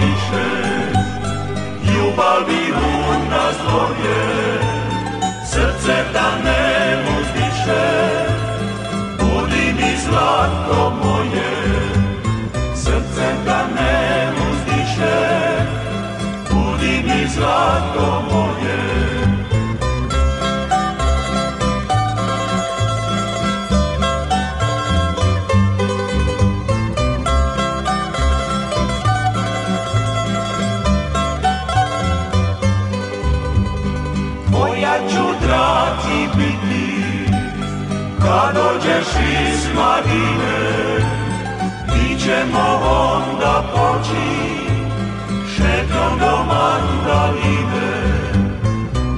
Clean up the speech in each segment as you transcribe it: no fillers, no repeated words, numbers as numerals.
više, ljubavi u nas dvoje, srce da ne uzdiše, budi mi zlato moje, srce da ne uzdiše, budi mi zlato moje. Tvoja ću dragi biti, kad dođeš iz marine, mi ćemo onda poći šetnjom do mandaline,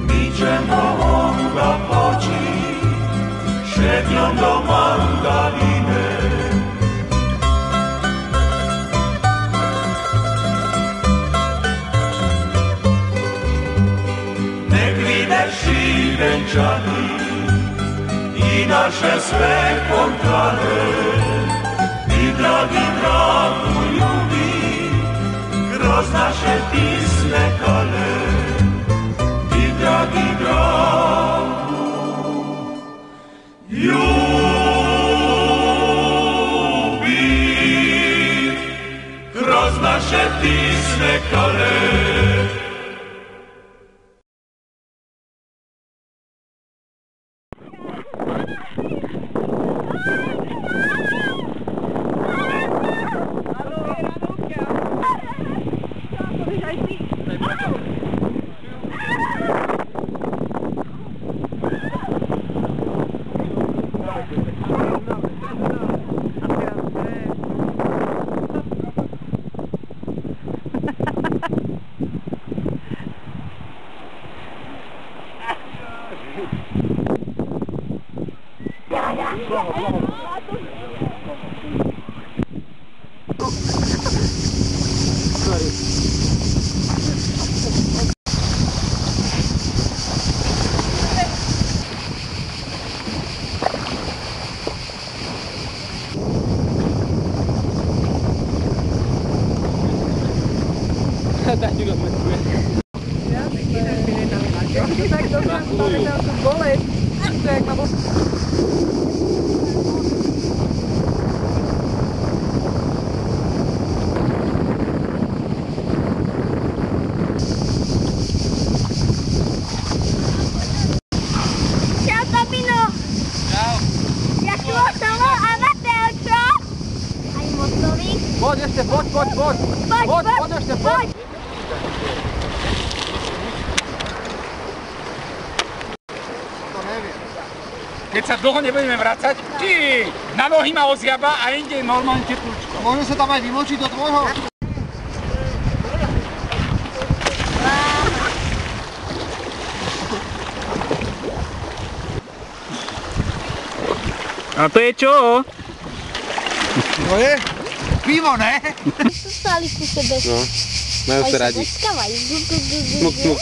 mi ćemo onda poći šetnjom do mandaline. Šibenčani i naše sve fontane, i dragi dragu ljubi kroz naše tisne kale, i dragi dragu ljubi kroz naše tisne kale. Tak juga gue. Ya, kita itu boleh. Itu yang kamu. Ciao Topino. Ciao. Jak tu ostalo a na Pelčo? Aj motovi. Poď ešte, poď. Poď ešte, poď. Keď sa dlho nebudeme vracať, na nohy ma ozjaba a inde normálne teplúčko. Môžem sa tam aj vymočiť do tvojho? A to je čo? To je pivo, ne? Stali ku sebe. No, majú sa radi. Aj sa Smuk, smuk.